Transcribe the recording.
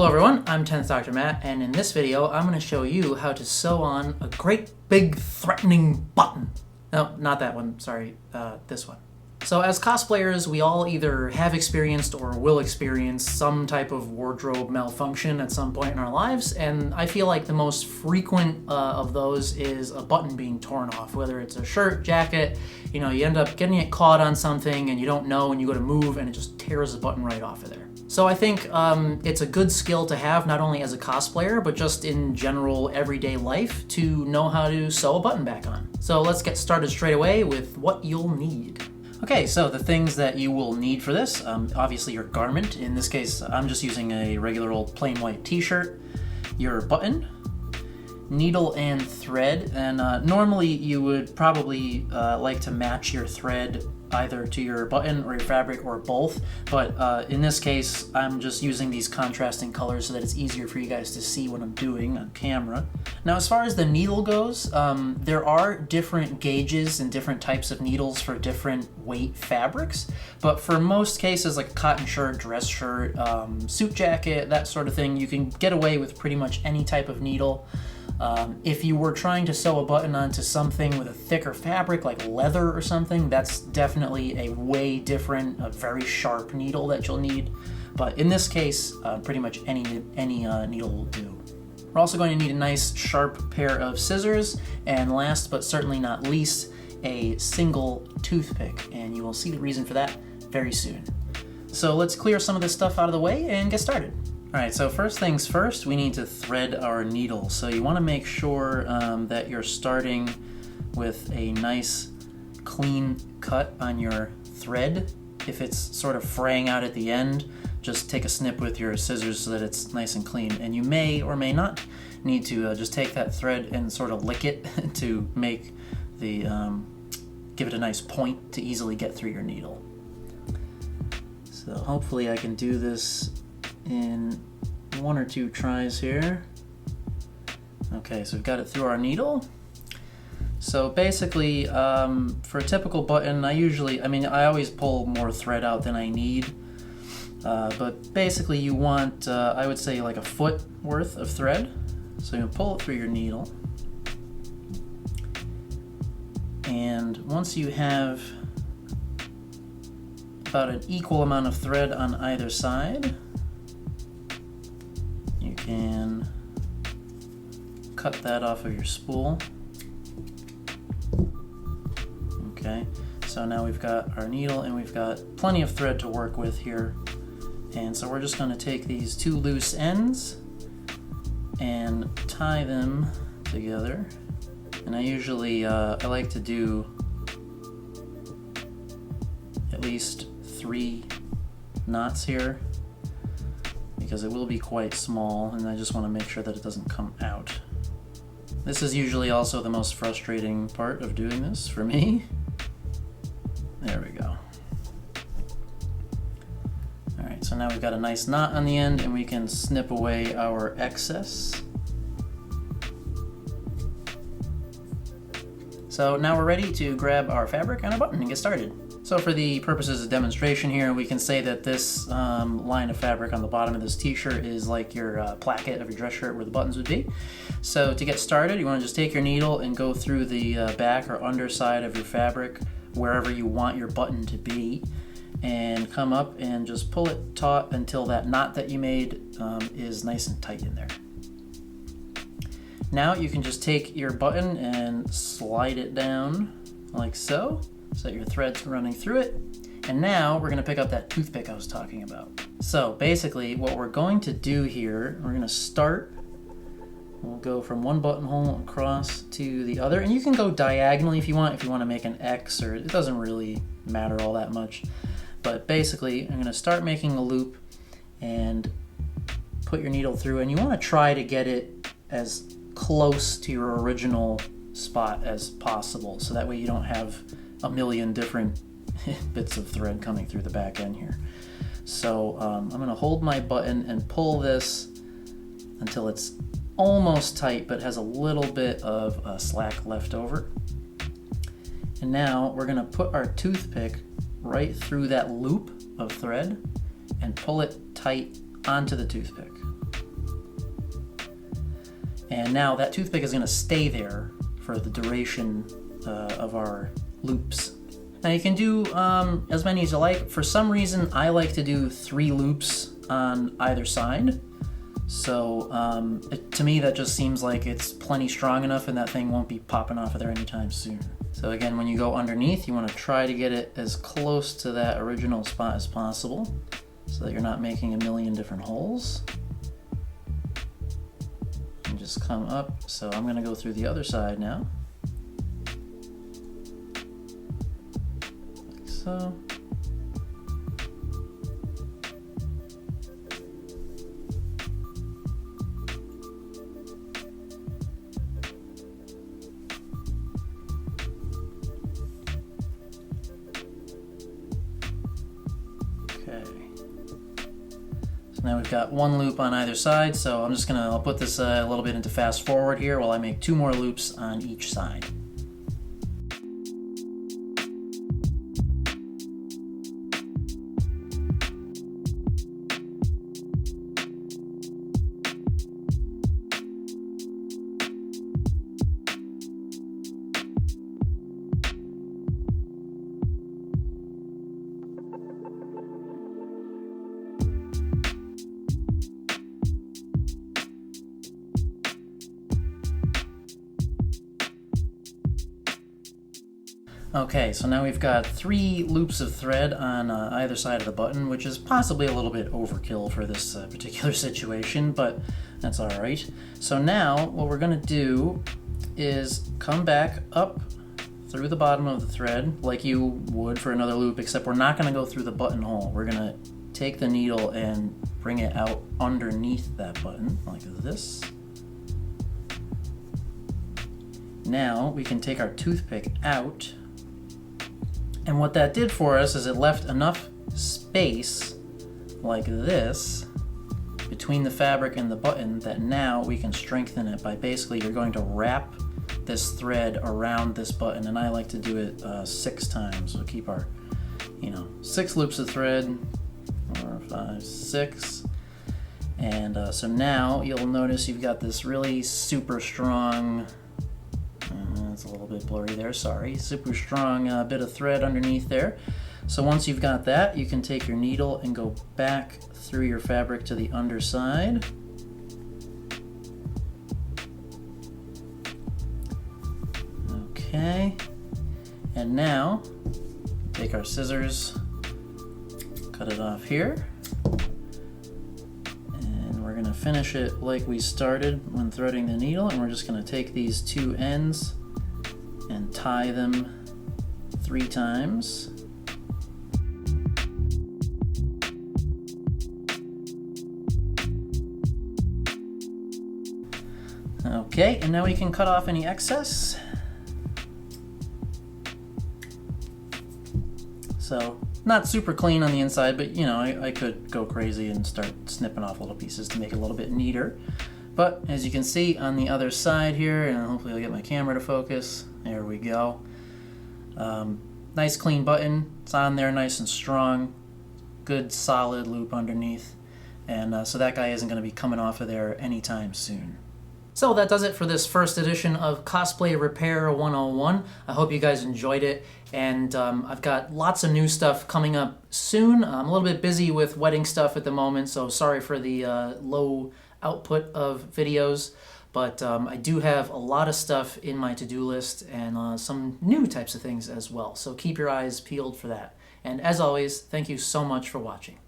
Hello everyone, I'm 10th Dr. Matt, and in this video I'm going to show you how to sew on a great big threatening button. No, not that one, sorry, this one. So as cosplayers, we all either have experienced or will experience some type of wardrobe malfunction at some point in our lives, and I feel like the most frequent of those is a button being torn off, whether it's a shirt, jacket, you end up getting it caught on something and you don't know and you go to move and it just tears the button right off of there. So I think it's a good skill to have, not only as a cosplayer, but just in general everyday life, to know how to sew a button back on. So let's get started straight away with what you'll need. Okay, so the things that you will need for this, obviously your garment. In this case, I'm just using a regular old plain white t-shirt, your button, needle and thread, and normally you would probably like to match your thread either to your button or your fabric or both, but in this case I'm just using these contrasting colors so that it's easier for you guys to see what I'm doing on camera. Now as far as the needle goes, there are different gauges and different types of needles for different weight fabrics, but for most cases like a cotton shirt, dress shirt, suit jacket, that sort of thing, you can get away with pretty much any type of needle. If you were trying to sew a button onto something with a thicker fabric like leather or something, that's definitely a way different, a very sharp needle that you'll need. But in this case, pretty much any needle will do. We're also going to need a nice sharp pair of scissors, and last but certainly not least, a single toothpick, and you will see the reason for that very soon. So let's clear some of this stuff out of the way and get started. Alright, so first things first, we need to thread our needle. So you want to make sure that you're starting with a nice clean cut on your thread. If it's sort of fraying out at the end, just take a snip with your scissors so that it's nice and clean. And you may or may not need to just take that thread and sort of lick it to make the, give it a nice point to easily get through your needle. So hopefully I can do this in one or two tries here. Okay, so we've got it through our needle. So basically, for a typical button, I always pull more thread out than I need. But basically you want, I would say like a foot worth of thread. So you pull it through your needle. And once you have about an equal amount of thread on either side, you can cut that off of your spool. Okay, so now we've got our needle and we've got plenty of thread to work with here. And so we're just going to take these two loose ends and tie them together. And I usually, I like to do at least 3 knots here, because it will be quite small and I just want to make sure that it doesn't come out. This is usually also the most frustrating part of doing this for me. There we go. Alright, so now we've got a nice knot on the end and we can snip away our excess. So now we're ready to grab our fabric and our button and get started. So for the purposes of demonstration here, we can say that this line of fabric on the bottom of this t-shirt is like your placket of your dress shirt where the buttons would be. So to get started, you want to just take your needle and go through the back or underside of your fabric, wherever you want your button to be, and come up and just pull it taut until that knot that you made is nice and tight in there. Now you can just take your button and slide it down like so that your thread's running through it. And now we're going to pick up that toothpick I was talking about. So basically what we're going to do here, we're going to start, we'll go from one buttonhole across to the other, and you can go diagonally if you want to make an X, or it doesn't really matter all that much. But basically I'm going to start making a loop and put your needle through, and you want to try to get it as close to your original spot as possible, so that way you don't have a million different bits of thread coming through the back end here. So I'm going to hold my button and pull this until it's almost tight but has a little bit of slack left over. And now we're going to put our toothpick right through that loop of thread and pull it tight onto the toothpick. And now that toothpick is going to stay there for the duration of our loops. Now you can do as many as you like. For some reason, I like to do 3 loops on either side. So to me, that just seems like it's plenty strong enough and that thing won't be popping off of there anytime soon. So again, when you go underneath, you want to try to get it as close to that original spot as possible so that you're not making a million different holes. And just come up. So I'm going to go through the other side now. Like so. So now we've got 1 loop on either side, so I'll put this a little bit into fast forward here while I make 2 more loops on each side. Okay, so now we've got 3 loops of thread on either side of the button, which is possibly a little bit overkill for this particular situation, but that's all right. So now what we're going to do is come back up through the bottom of the thread like you would for another loop, except we're not going to go through the buttonhole. We're going to take the needle and bring it out underneath that button like this. Now we can take our toothpick out. And what that did for us is it left enough space like this between the fabric and the button that now we can strengthen it by basically you're going to wrap this thread around this button, and I like to do it 6 times. We'll keep our 6 loops of thread, 4, 5, 6. And so now you'll notice you've got this really super strong, it's a little bit blurry there, sorry, super strong bit of thread underneath there. So once you've got that, you can take your needle and go back through your fabric to the underside. Okay, and now take our scissors, cut it off here, and we're going to finish it like we started when threading the needle, and we're just going to take these 2 ends and tie them 3 times. Okay, and now we can cut off any excess. So, not super clean on the inside, but I could go crazy and start snipping off little pieces to make it a little bit neater. But as you can see on the other side here, and hopefully I'll get my camera to focus, there we go. Nice clean button, it's on there nice and strong, good solid loop underneath, and so that guy isn't going to be coming off of there anytime soon. So that does it for this first edition of Cosplay Repair 101. I hope you guys enjoyed it, and I've got lots of new stuff coming up soon. I'm a little bit busy with wedding stuff at the moment, so sorry for the low output of videos, but I do have a lot of stuff in my to-do list and some new types of things as well, so keep your eyes peeled for that. And as always, thank you so much for watching.